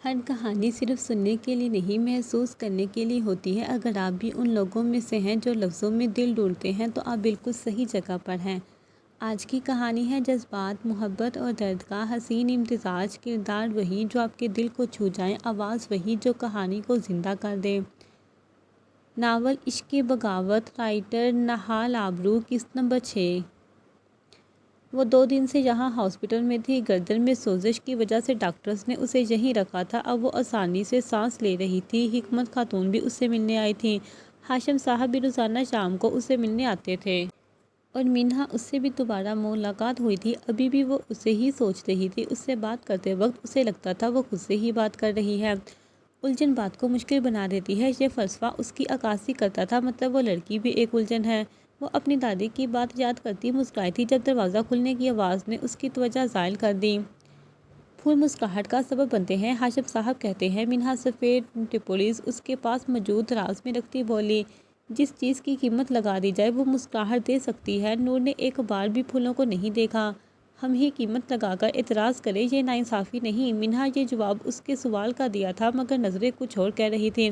ہر کہانی صرف سننے کے لیے نہیں، محسوس کرنے کے لیے ہوتی ہے۔ اگر آپ بھی ان لوگوں میں سے ہیں جو لفظوں میں دل ڈھونڈتے ہیں تو آپ بالکل صحیح جگہ پر ہیں۔ آج کی کہانی ہے جذبات، محبت اور درد کا حسین امتزاج۔ کردار وہی جو آپ کے دل کو چھو جائیں، آواز وہی جو کہانی کو زندہ کر دے۔ ناول عشق بغاوت، رائٹر نہال آبرو، قسط نمبر 6۔ وہ 2 دن سے یہاں ہاسپٹل میں تھی۔ گردن میں سوزش کی وجہ سے ڈاکٹرز نے اسے یہیں رکھا تھا۔ اب وہ آسانی سے سانس لے رہی تھی۔ حکمت خاتون بھی اس سے ملنے آئی تھیں۔ ہاشم صاحب بھی روزانہ شام کو اس سے ملنے آتے تھے۔ اور مینہا، اس سے بھی دوبارہ ملاقات ہوئی تھی۔ ابھی بھی وہ اسے ہی سوچ رہی تھی۔ اس سے بات کرتے وقت اسے لگتا تھا وہ خود سے ہی بات کر رہی ہے۔ الجھن بات کو مشکل بنا دیتی ہے، یہ فلسفہ اس کی عکاسی کرتا تھا۔ مطلب وہ لڑکی بھی ایک الجھن ہے۔ وہ اپنی دادی کی بات یاد کرتی مسکرائی تھی جب دروازہ کھلنے کی آواز نے اس کی توجہ زائل کر دی۔ پھول مسکراہٹ کا سبب بنتے ہیں، ہاشم صاحب کہتے ہیں۔ مینہا سفید ٹیپولیز اس کے پاس موجود دراز میں رکھتی بولی، جس چیز کی قیمت لگا دی جائے وہ مسکراہٹ دے سکتی ہے۔ نور نے ایک بار بھی پھولوں کو نہیں دیکھا۔ ہم ہی قیمت لگا کر اعتراض کریں، یہ ناانصافی نہیں۔ مینہا یہ جواب اس کے سوال کا دیا تھا، مگر نظریں کچھ اور کہہ رہی تھیں۔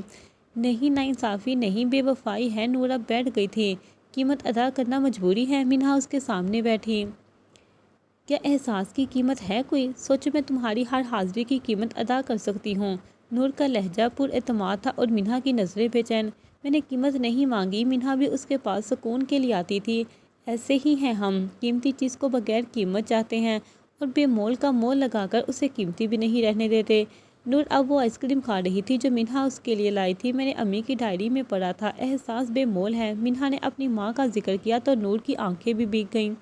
نہیں، ناانصافی نہیں، بے وفائی ہے۔ نور اب بیٹھ گئی تھی۔ قیمت ادا کرنا مجبوری ہے۔ مینہا اس کے سامنے بیٹھی۔ کیا احساس کی قیمت ہے کوئی؟ سوچو، میں تمہاری ہر حاضری کی قیمت ادا کر سکتی ہوں۔ نور کا لہجہ پر اعتماد تھا اور مینہا کی نظریں بے چین۔ میں نے قیمت نہیں مانگی۔ مینہا بھی اس کے پاس سکون کے لیے آتی تھی۔ ایسے ہی ہیں ہم، قیمتی چیز کو بغیر قیمت چاہتے ہیں اور بے مول کا مول لگا کر اسے قیمتی بھی نہیں رہنے دیتے۔ نور اب وہ آئس کریم کھا رہی تھی جو مینہا اس کے لیے لائی تھی۔ میں نے امی کی ڈائری میں پڑھا تھا، احساس بے مول ہے۔ مینہا نے اپنی ماں کا ذکر کیا تو نور کی آنکھیں بھی بھیگ گئیں۔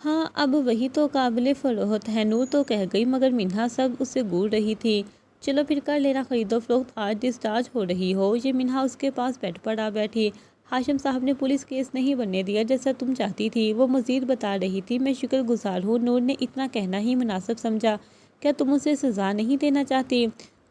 ہاں، اب وہی تو قابل فروخت ہے، نور تو کہہ گئی، مگر مینہا سب اسے گھور رہی تھی۔ چلو پھر کر لینا خرید و فروخت، آج ڈسچارج ہو رہی ہو۔ یہ مینہا اس کے پاس بیڈ پر آ بیٹھی۔ ہاشم صاحب نے پولیس کیس نہیں بننے دیا جیسا تم چاہتی تھی، وہ مزید بتا رہی تھی۔ میں شکر گزار ہوں، نور نے اتنا کہنا ہی مناسب سمجھا۔ کیا تم اسے سزا نہیں دینا چاہتی؟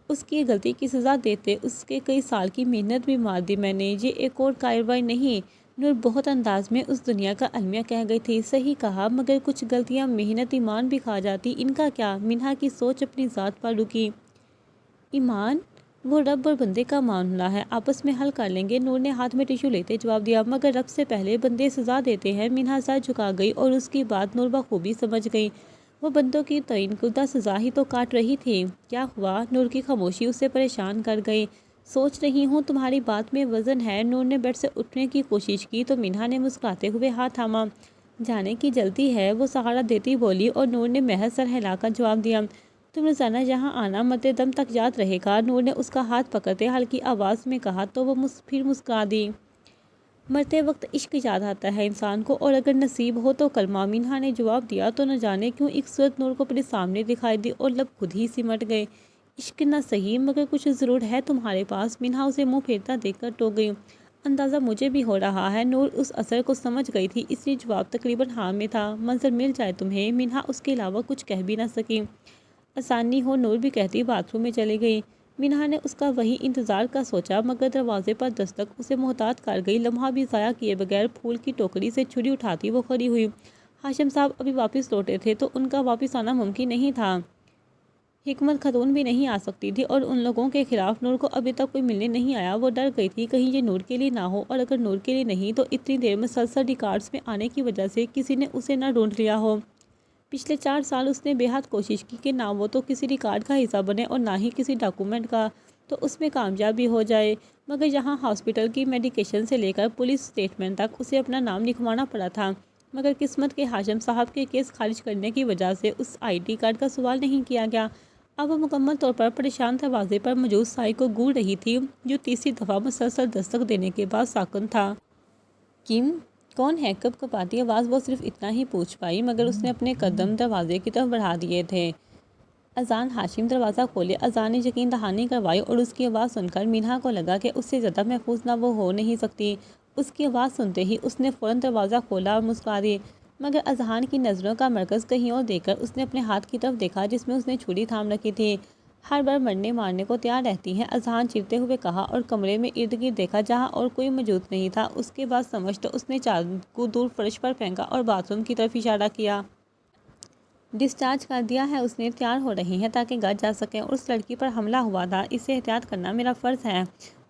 اس کی غلطی کی سزا دیتے اس کے کئی سال کی محنت بھی مار دی میں نے۔ یہ ایک اور کارروائی نہیں؟ نور بہت انداز میں اس دنیا کا المیہ کہہ گئی تھی۔ صحیح کہا، مگر کچھ غلطیاں محنت ایمان بھی کھا جاتی، ان کا کیا؟ مینہا کی سوچ اپنی ذات پر رکی۔ ایمان؟ وہ رب اور بندے کا معاملہ ہے، آپس میں حل کر لیں گے، نور نے ہاتھ میں ٹیشو لیتے جواب دیا۔ مگر رب سے پہلے بندے سزا دیتے ہیں۔ مینہا سر جھکا گئی اور اس کی بات نور بخوبی سمجھ گئی۔ وہ بندوں کی تعین کردہ سزا ہی تو کاٹ رہی تھی۔ کیا ہوا؟ نور کی خاموشی اسے پریشان کر گئی۔ سوچ رہی ہوں، تمہاری بات میں وزن ہے۔ نور نے بیڈ سے اٹھنے کی کوشش کی تو مینہا نے مسکراتے ہوئے ہاتھ تھاما۔ جانے کی جلدی ہے، وہ سہارا دیتی بولی اور نور نے محض سر ہلا کر جواب دیا۔ تم روزانہ یہاں آنا مرتے دم تک یاد رہے گا، نور نے اس کا ہاتھ پکڑتے ہلکی آواز میں کہا تو وہ پھر مسکرا دی۔ مرتے وقت عشق یاد آتا ہے انسان کو، اور اگر نصیب ہو تو کلمہ، مینہا نے جواب دیا تو نہ جانے کیوں ایک صورت نور کو اپنے سامنے دکھائی دی اور لب خود ہی سمٹ گئے۔ عشق نہ صحیح، مگر کچھ ضرور ہے تمہارے پاس۔ مینہا اسے منہ پھیرتا دیکھ کر ٹوک گئی۔ اندازہ مجھے بھی ہو رہا ہے، نور اس اثر کو سمجھ گئی تھی، اس لیے جواب تقریباً ہاں میں تھا۔ منظر مل جائے تمہیں، مینہا اس کے علاوہ کچھ کہہ بھی نہ سکی۔ آسانی ہو، نور بھی کہتی باتھ روم میں چلی گئی۔ مینہا نے اس کا وہی انتظار کا سوچا، مگر دروازے پر دستک اسے محتاط کر گئی۔ لمحہ بھی ضائع کیے بغیر پھول کی ٹوکری سے چھری اٹھاتی وہ کھڑی ہوئی۔ ہاشم صاحب ابھی واپس لوٹے تھے تو ان کا واپس آنا ممکن نہیں تھا۔ حکمت خاتون بھی نہیں آ سکتی تھی، اور ان لوگوں کے خلاف نور کو ابھی تک کوئی ملنے نہیں آیا۔ وہ ڈر گئی تھی کہیں یہ نور کے لیے نہ ہو، اور اگر نور کے لیے نہیں تو اتنی دیر مسلسل ریکارڈز میں آنے کی وجہ سے کسی نے اسے نہ ڈھونڈ لیا ہو۔ پچھلے 4 سال اس نے بے حد کوشش کی کہ نہ وہ تو کسی ریکارڈ کا حصہ بنے اور نہ ہی کسی ڈاکومنٹ کا، تو اس میں کامیاب بھی ہو جائے، مگر یہاں ہاسپٹل کی میڈیکیشن سے لے کر پولیس سٹیٹمنٹ تک اسے اپنا نام لکھوانا پڑا تھا۔ مگر قسمت کے ہاشم صاحب کے کیس خارج کرنے کی وجہ سے اس آئی ڈی کارڈ کا سوال نہیں کیا گیا۔ اب وہ مکمل طور پر پریشان دروازے پر موجود سائی کو گھور رہی تھی جو تیسری دفعہ مسلسل دستک دینے کے بعد ساکن تھا۔ کم؟ کون ہے؟ کب کب آتی آواز وہ صرف اتنا ہی پوچھ پائی، مگر اس نے اپنے قدم دروازے کی طرف بڑھا دیے تھے۔ اذان۔ ہاشم دروازہ کھولے۔ اذان نے یقین دہانی کروائی اور اس کی آواز سن کر مینہا کو لگا کہ اس سے زیادہ محفوظ نہ وہ ہو نہیں سکتی۔ اس کی آواز سنتے ہی اس نے فوراً دروازہ کھولا اور مسکرا دی، مگر اذان کی نظروں کا مرکز کہیں اور دیکھ کر اس نے اپنے ہاتھ کی طرف دیکھا جس میں اس نے چھری تھام رکھی تھی۔ ہر بار مرنے مارنے کو تیار رہتی ہیں، اذان چیرتے ہوئے کہا، اور کمرے میں ارد گرد دیکھا جہاں اور کوئی موجود نہیں تھا۔ اس کے بعد سمجھ تو اس نے چاقو دور فرش پر پھینکا اور باتھ روم کی طرف اشارہ کیا۔ ڈسچارج کر دیا ہے، اس نے تیار ہو رہی ہیں تاکہ گھر جا سکیں، اور اس لڑکی پر حملہ ہوا تھا، اس سے احتیاط کرنا میرا فرض ہے۔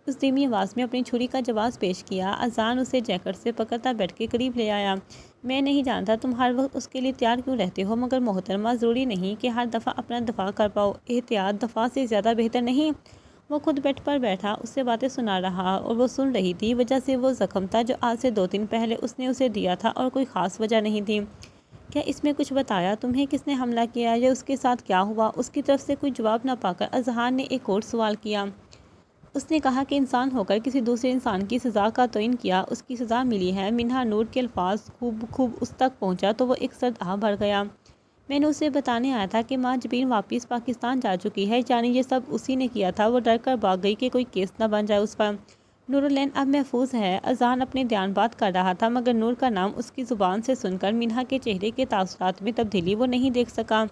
اس دھیمی آواز میں اپنی چھری کا جواز پیش کیا۔ اذان اسے جیکٹ سے پکڑتا بیڈ کے قریب لے آیا۔ میں نہیں جانتا تم ہر وقت اس کے لیے تیار کیوں رہتے ہو، مگر محترمہ ضروری نہیں کہ ہر دفعہ اپنا دفاع کر پاؤ، احتیاط دفاع سے زیادہ بہتر نہیں۔ وہ خود بیڈ پر بیٹھا اسے باتیں سنا رہا اور وہ سن رہی تھی۔ وجہ سے وہ زخم تھا جو آج سے 2 دن پہلے اس نے اسے دیا تھا، اور کوئی خاص وجہ نہیں تھی۔ کیا اس میں کچھ بتایا تمہیں کس نے حملہ کیا یا اس کے ساتھ کیا ہوا؟ اس کی طرف سے کوئی جواب نہ پا کر اذہان نے ایک اور سوال کیا۔ اس نے کہا کہ انسان ہو کر کسی دوسرے انسان کی سزا کا تعین کیا، اس کی سزا ملی ہے۔ منہا نور کے الفاظ خوب اس تک پہنچا تو وہ ایک سرد آہ بھر گیا۔ میں نے اسے بتانے آیا تھا کہ ماں جبین واپس پاکستان جا چکی ہے، یعنی یہ سب اسی نے کیا تھا۔ وہ ڈر کر بھاگ گئی کہ کوئی کیس نہ بن جائے اس پر۔ نورالعین اب محفوظ ہے۔ اذان اپنے دھیان بات کر رہا تھا، مگر نور کا نام اس کی زبان سے سن کر منہا کے چہرے کے تاثرات میں تبدیلی وہ نہیں دیکھ سکا۔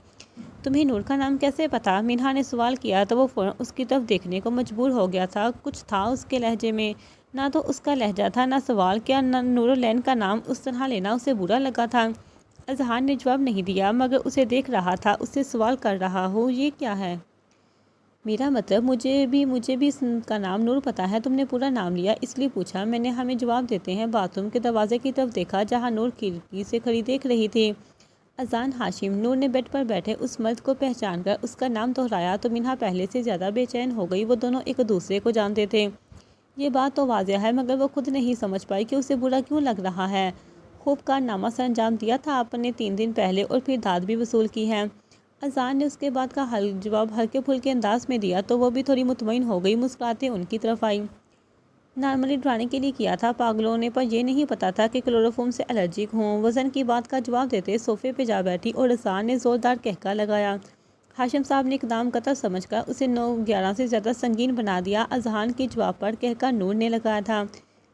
تمہیں نور کا نام کیسے پتا؟ منہا نے سوال کیا تو وہ فوراً اس کی طرف دیکھنے کو مجبور ہو گیا تھا۔ کچھ تھا اس کے لہجے میں، نہ تو اس کا لہجہ تھا، نہ سوال کیا، نہ نورالعین کا نام اس طرح لینا اسے برا لگا تھا۔ اذہان نے جواب نہیں دیا، مگر اسے دیکھ رہا تھا، اس سے سوال کر رہا ہو یہ کیا ہے؟ میرا مطلب مجھے بھی اس کا نام نور پتا ہے۔ تم نے پورا نام لیا اس لیے پوچھا؟ میں نے ہمیں جواب دیتے ہیں باتھ روم کے دروازے کی طرف دیکھا جہاں نور کھڑکی سے کھڑی دیکھ رہی تھی۔ اذان ہاشم۔ نور نے بیڈ پر بیٹھے اس مرد کو پہچان کر اس کا نام دہرایا تو منہا پہلے سے زیادہ بے چین ہو گئی۔ وہ دونوں ایک دوسرے کو جانتے تھے، یہ بات تو واضح ہے، مگر وہ خود نہیں سمجھ پائی کہ اسے برا کیوں لگ رہا ہے۔ خوب کارنامہ سر انجام دیا تھا آپ نے 3 دن پہلے، اور پھر داد بھی وصول کی ہے۔ اذان نے اس کے بعد کا جواب ہلکے پھلکے انداز میں دیا تو وہ بھی تھوڑی مطمئن ہو گئی، مسکراتے ان کی طرف آئی۔ نارملی ڈرانے کے لیے کیا تھا، پاگلوں نے، پر یہ نہیں پتا تھا کہ کلوروفارم سے الرجک ہوں۔ وزن کی بات کا جواب دیتے صوفے پہ جا بیٹھی اور اذان نے زوردار کہکا لگایا۔ ہاشم صاحب نے اقدام قطع سمجھ کر اسے 9-11 سے زیادہ سنگین بنا دیا۔ اذان کے جواب پر کہکا نور نے لگایا تھا۔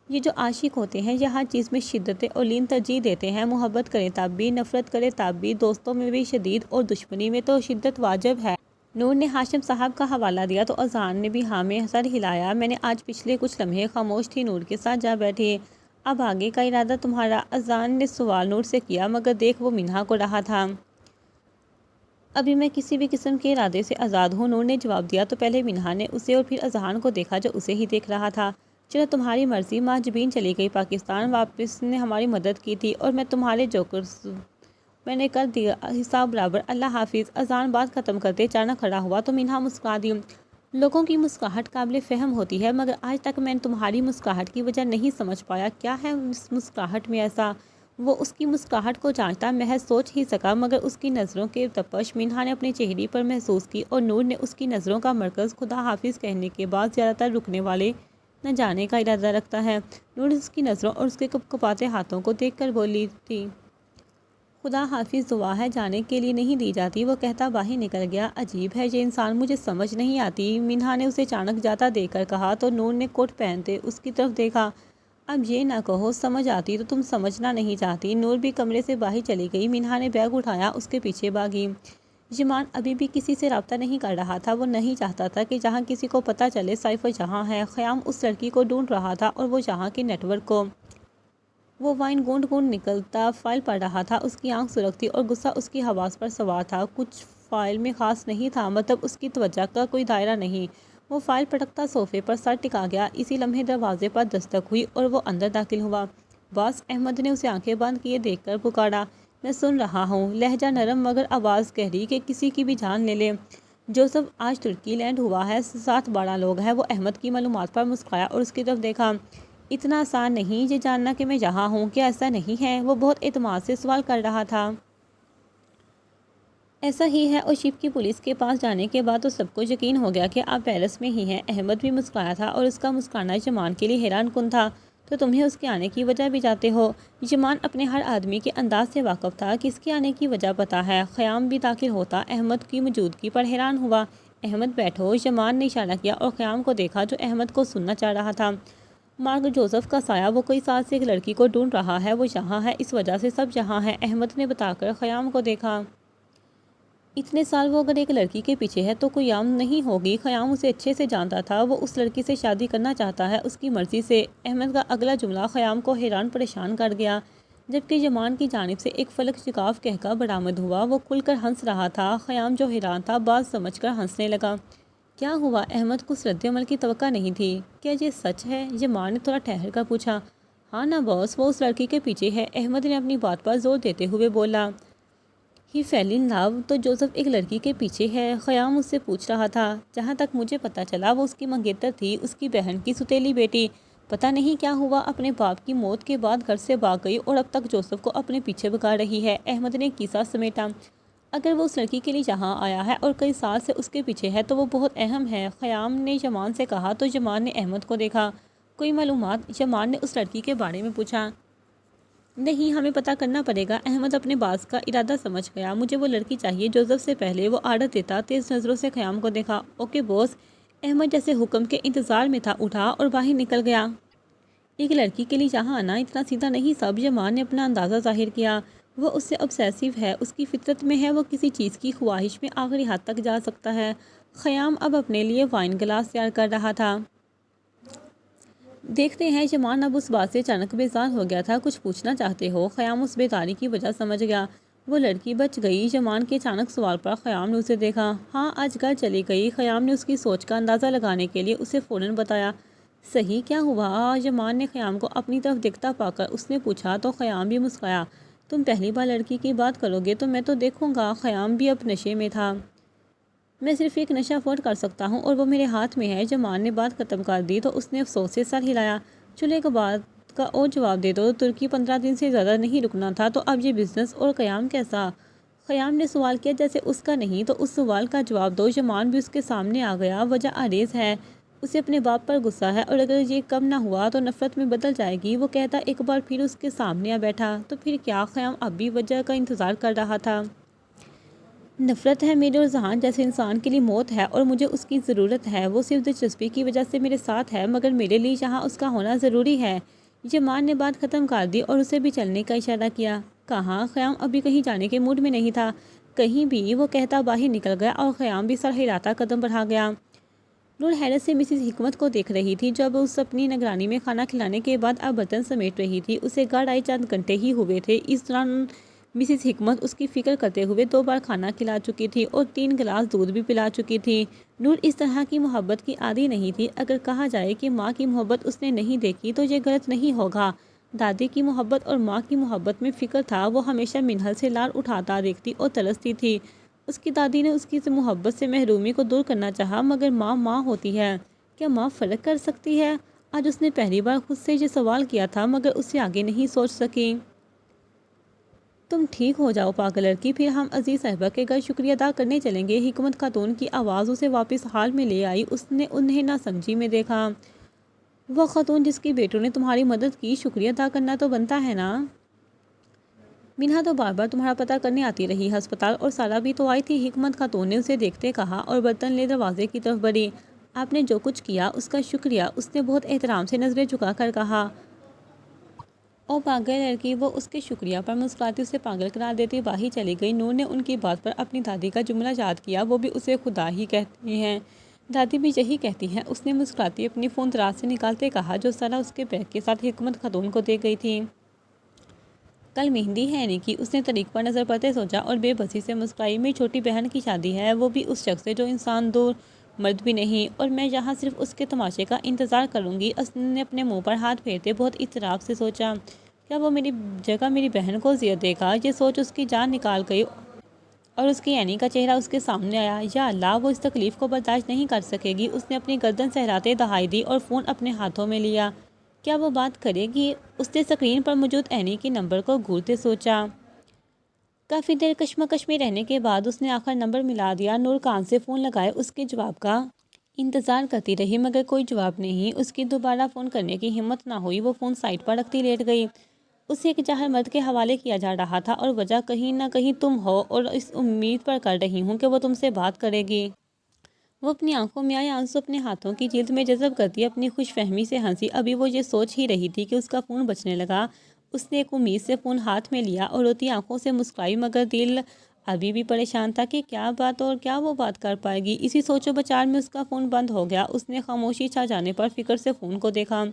یہ جو عاشق ہوتے ہیں یہ ہر چیز میں شدت اولین ترجیح دیتے ہیں، محبت کریں تب بھی، نفرت کریں تب بھی، دوستوں میں بھی شدید اور دشمنی میں تو شدت واجب ہے۔ نور نے ہاشم صاحب کا حوالہ دیا تو اذان نے بھی ہاں میں سر ہلایا۔ میں نے آج پچھلے کچھ لمحے خاموش تھی، نور کے ساتھ جا بیٹھی۔ اب آگے کا ارادہ تمہارا؟ اذان نے سوال نور سے کیا، مگر دیکھ وہ منہا کو رہا تھا۔ ابھی میں کسی بھی قسم کے ارادے سے آزاد ہوں، نور نے جواب دیا تو پہلے منہا نے اسے اور پھر اذان کو دیکھا جو اسے ہی دیکھ رہا تھا۔ چلو تمہاری مرضی۔ ماں جبین چلی گئی پاکستان، واپس نے ہماری مدد کی تھی، اور میں تمہارے جوکرز میں نے کر دیا حساب برابر، اللہ حافظ۔ اذان بات ختم کرتے اچانک کھڑا ہوا تو منہا مسکرا دی۔ لوگوں کی مسکراہٹ قابل فہم ہوتی ہے، مگر آج تک میں تمہاری مسکراہٹ کی وجہ نہیں سمجھ پایا، کیا ہے اس مسکراہٹ میں ایسا؟ وہ اس کی مسکراہٹ کو جانتا محض سوچ ہی سکا، مگر اس کی نظروں کے تپش منہا نے اپنے چہرے پر محسوس کی، اور نور نے اس کی نظروں کا مرکز خدا حافظ کہنے کے بعد زیادہ تر رکنے والے نہ جانے کا ارادہ رکھتا ہے۔ نور اس کی نظروں اور اس کے کپکپاتے ہاتھوں کو دیکھ کر بولی تھی، خدا حافظ دعا ہے جانے کے لیے نہیں دی جاتی۔ وہ کہتا باہر نکل گیا۔ عجیب ہے یہ انسان، مجھے سمجھ نہیں آتی، منہا نے اسے اچانک جاتا دیکھ کر کہا تو نور نے کوٹ پہنتے اس کی طرف دیکھا۔ اب یہ نہ کہو سمجھ آتی تو تم سمجھنا نہیں چاہتی۔ نور بھی کمرے سے باہر چلی گئی۔ منہا نے بیگ اٹھایا، اس کے پیچھے بھاگی۔ یمان ابھی بھی کسی سے رابطہ نہیں کر رہا تھا، وہ نہیں چاہتا تھا کہ جہاں کسی کو پتہ چلے سائفر جہاں ہے۔ خیام اس لڑکی کو ڈھونڈ رہا تھا اور وہ یہاں کے نیٹ ورک کو۔ وہ وائن گونٹ گونٹ نکلتا فائل پڑھ رہا تھا، اس کی آنکھ سرخ تھی اور غصہ اس کی حواس پر سوار تھا۔ کچھ فائل میں خاص نہیں تھا، مطلب اس کی توجہ کا کوئی دائرہ نہیں۔ وہ فائل پٹکتا صوفے پر سر ٹکا گیا۔ اسی لمحے دروازے پر دستک ہوئی اور وہ اندر داخل ہوا۔ باس احمد نے اسے آنکھیں بند کیے دیکھ کر پکارا۔ میں سن رہا ہوں، لہجہ نرم مگر آواز گہری کہ کسی کی بھی جان لے لے۔ جوزف آج ترکی لینڈ ہوا ہے، 7-12 لوگ ہیں۔ وہ احمد کی معلومات پر مسکرایا اور اس کی طرف دیکھا۔ اتنا آسان نہیں یہ جاننا کہ میں یہاں ہوں، کیا ایسا نہیں ہے؟ وہ بہت اعتماد سے سوال کر رہا تھا۔ ایسا ہی ہے، اور شپ کی پولیس کے پاس جانے کے بعد تو سب کو یقین ہو گیا کہ آپ پیرس میں ہی ہیں۔ احمد بھی مسکرایا تھا اور اس کا مسکرانا یمان کے لیے حیران کن تھا۔ تو تمہیں اس کے آنے کی وجہ بھی جانتے ہو؟ یمان اپنے ہر آدمی کے انداز سے واقف تھا کہ اس کے آنے کی وجہ پتا ہے۔ خیام بھی داخل ہوتا احمد کی موجودگی پر حیران ہوا۔ احمد بیٹھو، یمان نے اشارہ کیا اور خیام کو دیکھا جو احمد کو سننا چاہ رہا تھا۔ مارک جوزف کا سایہ، وہ کوئی سال سے ایک لڑکی کو ڈھونڈ رہا ہے، وہ یہاں ہے، اس وجہ سے سب یہاں ہیں، احمد نے بتا کر خیام کو دیکھا۔ اتنے سال وہ اگر ایک لڑکی کے پیچھے ہے تو کوئی عام نہیں ہوگی۔ خیام اسے اچھے سے جانتا تھا، وہ اس لڑکی سے شادی کرنا چاہتا ہے اس کی مرضی سے۔ احمد کا اگلا جملہ خیام کو حیران پریشان کر گیا۔ جبکہ یمان کی جانب سے ایک فلک شگاف کہکا برآمد ہوا۔ وہ کھل کر ہنس رہا تھا۔ خیام جو حیران تھا بات سمجھ کر ہنسنے لگا۔ کیا ہوا؟ احمد کو اس رد عمل کی توقع نہیں تھی۔ کیا یہ سچ ہے؟ یمان نے تھوڑا ٹھہر کر پوچھا۔ ہاں نا باس، وہ اس لڑکی کے پیچھے ہے، احمد نے اپنی بات پر زور دیتے ہوئے بولا۔ ہی فیل ان لو، تو جوزف ایک لڑکی کے پیچھے ہے؟ خیام اس سے پوچھ رہا تھا۔ جہاں تک مجھے پتہ چلا وہ اس کی منگیتر تھی، اس کی بہن کی ستیلی بیٹی۔ پتہ نہیں کیا ہوا، اپنے باپ کی موت کے بعد گھر سے بھاگ گئی اور اب تک جوزف کو اپنے پیچھے بھگا رہی ہے۔ احمد نے قصہ سمیٹا۔ اگر وہ اس لڑکی کے لیے یہاں آیا ہے اور کئی سال سے اس کے پیچھے ہے تو وہ بہت اہم ہے، خیام نے یمان سے کہا۔ تو یمان نے احمد کو دیکھا۔ کوئی معلومات؟ یمان نے اس لڑکی کے بارے میں پوچھا۔ نہیں، ہمیں پتہ کرنا پڑے گا۔ احمد اپنے باس کا ارادہ سمجھ گیا۔ مجھے وہ لڑکی چاہیے۔ جوزف سے پہلے وہ آرڈر دیتا تیز نظروں سے خیام کو دیکھا۔ اوکے باس، احمد جیسے حکم کے انتظار میں تھا اٹھا اور باہر نکل گیا۔ ایک لڑکی کے لیے یہاں آنا اتنا سیدھا نہیں سب، یمان نے اپنا اندازہ ظاہر کیا۔ وہ اس سے obsessive ہے، اس کی فطرت میں ہے، وہ کسی چیز کی خواہش میں آخری حد تک جا سکتا ہے۔ خیام اب اپنے لیے وائن گلاس تیار کر رہا تھا۔ دیکھتے ہیں، یمان اب اس بات سے اچانک بیزار ہو گیا تھا۔ کچھ پوچھنا چاہتے ہو؟ خیام اس بیداری کی وجہ سمجھ گیا۔ وہ لڑکی بچ گئی؟ یمان کے اچانک سوال پر خیام نے اسے دیکھا۔ ہاں، آج گھر چلی گئی۔ خیام نے اس کی سوچ کا اندازہ لگانے کے لیے اسے فوراً بتایا۔ صحیح، کیا ہوا؟ یمان نے خیام کو اپنی طرف دیکھتا پا کر اس نے پوچھا تو خیام بھی مسکرایا۔ تم پہلی بار لڑکی کی بات کرو گے تو میں تو دیکھوں گا۔ خیام بھی اب نشے میں تھا۔ میں صرف ایک نشہ افورڈ کر سکتا ہوں اور وہ میرے ہاتھ میں ہے۔ یمان نے بات ختم کر دی تو اس نے افسوس سے سر ہلایا۔ چلو ایک بات کا اور جواب دے دو، ترکی 15 دن سے زیادہ نہیں رکنا تھا، تو اب یہ بزنس اور قیام کیسا؟ خیام نے سوال کیا جیسے اس کا نہیں، تو اس سوال کا جواب دو۔ یمان بھی اس کے سامنے آ گیا۔ وجہ عریض ہے، اسے اپنے باپ پر غصہ ہے اور اگر یہ کم نہ ہوا تو نفرت میں بدل جائے گی۔ وہ کہتا ایک بار پھر اس کے سامنے آ بیٹھا۔ تو پھر کیا؟ خیام اب بھی وجہ کا انتظار کر رہا تھا۔ نفرت ہے، میرے اور ذہان جیسے انسان کے لیے موت ہے اور مجھے اس کی ضرورت ہے۔ وہ صرف دلچسپی کی وجہ سے میرے ساتھ ہے مگر میرے لیے یہاں اس کا ہونا ضروری ہے۔ یمان نے بات ختم کر دی اور اسے بھی چلنے کا اشارہ کیا۔ کہاں؟ خیام ابھی کہیں جانے کے موڈ میں نہیں تھا۔ کہیں بھی، وہ کہتا باہر نکل گیا اور خیام بھی سر ہلاتا قدم بڑھا گیا۔ نور حیرت سے مسز حکمت کو دیکھ رہی تھی جب اس اپنی نگرانی میں کھانا کھلانے کے بعد اب برتن سمیٹ رہی تھی۔ اسے گھر آئے چند گھنٹے ہی ہوئے تھے۔ اس دوران مسز حکمت اس کی فکر کرتے ہوئے 2 بار کھانا کھلا چکی تھی اور 3 گلاس دودھ بھی پلا چکی تھی۔ نور اس طرح کی محبت کی عادی نہیں تھی۔ اگر کہا جائے کہ ماں کی محبت اس نے نہیں دیکھی تو یہ غلط نہیں ہوگا۔ دادی کی محبت اور ماں کی محبت میں فکر تھا۔ وہ ہمیشہ منہل سے لار اٹھاتا دیکھتی اور ترستی تھی۔ اس کی دادی نے اس کی محبت سے محرومی کو دور کرنا چاہا مگر ماں ماں ہوتی ہے۔ کیا ماں فرق کر سکتی ہے؟ آج اس نے پہلی بار خود سے یہ سوال کیا تھا مگر اس سے آگے نہیں سوچ سکی۔ تم ٹھیک ہو جاؤ پاگل لڑکی، پھر ہم عزیز صاحبہ کے گھر شکریہ ادا کرنے چلیں گے۔ حکمت خاتون کی آواز اسے واپس حال میں لے آئی۔ اس نے انہیں نہ سمجھی میں دیکھا۔ وہ خاتون جس کی بیٹوں نے تمہاری مدد کی، شکریہ ادا کرنا تو بنتا ہے نا؟ منہا تو بار بار تمہارا پتہ کرنے آتی رہی، ہسپتال، اور سارا بھی تو آئی تھی۔ حکمت خاتون نے اسے دیکھتے کہا اور برتن لے دروازے کی طرف بڑھی۔ آپ نے جو کچھ کیا اس کا شکریہ، اس نے بہت احترام سے نظریں جھکا کر کہا۔ او پاگل لڑکی، وہ اس کے شکریہ پر مسکراتی اسے پاگل قرار دیتی باہر چلی گئی۔ نور نے ان کی بات پر اپنی دادی کا جملہ یاد کیا، وہ بھی اسے خدا ہی کہتی ہیں، دادی بھی یہی کہتی ہیں۔ اس نے مسکراتی اپنی فون دراز سے نکالتے کہا جو سارا اس کے بیگ کے ساتھ حکمت خاتون کو دے گئی تھی۔ کل مہندی ہے ان کی، اس نے طریق پر نظر پڑتے سوچا اور بے بسی سے مسکرائی۔ میری چھوٹی بہن کی شادی ہے، وہ بھی اس شخص سے جو انسان دور مرد بھی نہیں، اور میں یہاں صرف اس کے تماشے کا انتظار کروں گی۔ اس نے اپنے منہ پر ہاتھ پھیرتے بہت اضطراب سے سوچا، کیا وہ میری جگہ میری بہن کو اذیت دے گا؟ یہ سوچ اس کی جان نکال گئی اور اس کی اینی کا چہرہ اس کے سامنے آیا۔ یا اللہ، وہ اس تکلیف کو برداشت نہیں کر سکے گی۔ اس نے اپنی گردن سہراتے دہائی دی اور فون اپنے ہاتھوں میں لیا۔ کیا وہ بات کرے گی؟ اس نے اسکرین پر موجود اینی کے نمبر کو گھورتے سوچا۔ کافی دیر کشمکش میں رہنے کے بعد اس نے آخر نمبر ملا دیا۔ نور کان سے فون لگائے اس کے جواب کا انتظار کرتی رہی مگر کوئی جواب نہیں۔ اس کی دوبارہ فون کرنے کی ہمت نہ ہوئی۔ وہ فون سائٹ پر رکھتی لیٹ گئی۔ اسے ایک جاہل مرد کے حوالے کیا جا رہا تھا اور وجہ کہیں نہ کہیں تم ہو، اور اس امید پر کر رہی ہوں کہ وہ تم سے بات کرے گی۔ وہ اپنی آنکھوں میں آئے آنسو اپنے ہاتھوں کی جلد میں جذب کرتی اپنی خوش فہمی سے ہنسی۔ ابھی وہ یہ سوچ ہی رہی تھی کہ اس کا فون بجنے لگا۔ اس نے ایک امید سے فون ہاتھ میں لیا اور روتی آنکھوں سے مسکرائی مگر دل ابھی بھی پریشان تھا کہ کیا بات اور کیا وہ بات کر پائے گی۔ اسی سوچ و بچار میں اس کا فون بند ہو گیا۔ اس نے خاموشی چھا جانے پر فکر سے فون کو دیکھا۔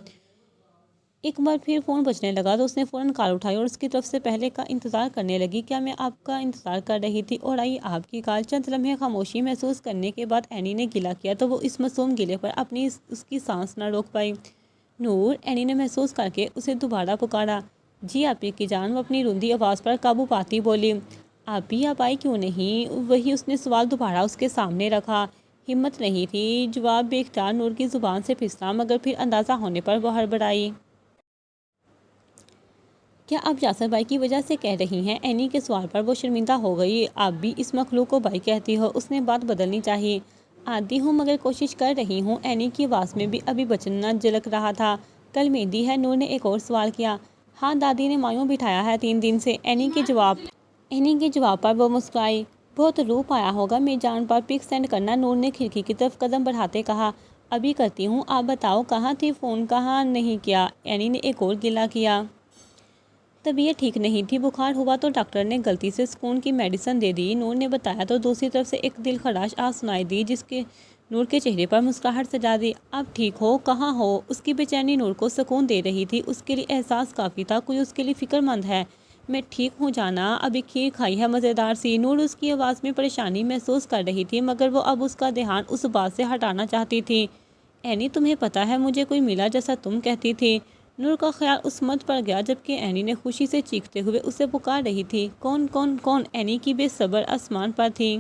ایک بار پھر فون بجنے لگا تو اس نے فوراً کال اٹھائی اور اس کی طرف سے پہلے کا انتظار کرنے لگی۔ کیا میں آپ کا انتظار کر رہی تھی اور آئی آپ کی کال۔ چند لمحے خاموشی محسوس کرنے کے بعد اینی نے گلہ کیا تو وہ اس معصوم گلے پر اپنی اس کی سانس نہ روک پائی۔ نور، اینی نے محسوس کر کے اسے دوبارہ پکارا۔ جی آپی کی جان، وہ اپنی روندی آواز پر قابو پاتی بولی۔ آپی آپ آئی کیوں نہیں؟ وہی اس نے سوال دوبارہ اس کے سامنے رکھا۔ ہمت نہیں تھی، جواب بے اختیار نور کی زبان سے پھسلا، مگر پھر اندازہ ہونے پر وہ ہڑبڑائی۔ کیا آپ یاسر بھائی کی وجہ سے کہہ رہی ہیں؟ اینی کے سوال پر وہ شرمندہ ہو گئی۔ آپ بھی اس مخلوق کو بھائی کہتی ہو؟ اس نے بات بدلنی چاہی۔ عادی ہوں مگر کوشش کر رہی ہوں۔ اینی کی آواز میں بھی ابھی بچنا جھلک رہا تھا۔ کل مہندی ہے؟ نور نے ایک اور سوال کیا۔ ہاں، دادی نے مایوں بٹھایا ہے 3 دن سے۔ اینی کے جواب پر وہ مسکرائی۔ بہت روپ آیا ہوگا میری جان پر، پک سینڈ کرنا۔ نور نے کھڑکی کی طرف قدم بڑھاتے کہا۔ ابھی کرتی ہوں، آپ بتاؤ کہاں تھی؟ فون کہاں نہیں کیا؟ اینی نے ایک اور گلہ کیا۔ طبیعت ٹھیک نہیں تھی، بخار ہوا تو ڈاکٹر نے غلطی سے سکون کی میڈیسن دے دی، نور نے بتایا تو دوسری طرف سے ایک دل خراش آواز سنائی دی جس کے نور کے چہرے پر مسکراہٹ سجا دی۔ اب ٹھیک ہو؟ کہاں ہو؟ اس کی بے چینی نور کو سکون دے رہی تھی۔ اس کے لیے احساس کافی تھا، کوئی اس کے لیے فکر مند ہے۔ میں ٹھیک ہوں جانا، ابھی کھیر کھائی ہے مزیدار سی۔ نور اس کی آواز میں پریشانی محسوس کر رہی تھی مگر وہ اب اس کا دھیان اس بات سے ہٹانا چاہتی تھی۔ اینی، تمہیں پتہ ہے مجھے کوئی ملا جیسا تم کہتی تھی؟ نور کا خیال اس مرد پر گیا جبکہ اینی نے خوشی سے چیختے ہوئے اسے پکار رہی تھی۔ کون کون کون؟ اینی کی بے صبر آسمان پر تھی۔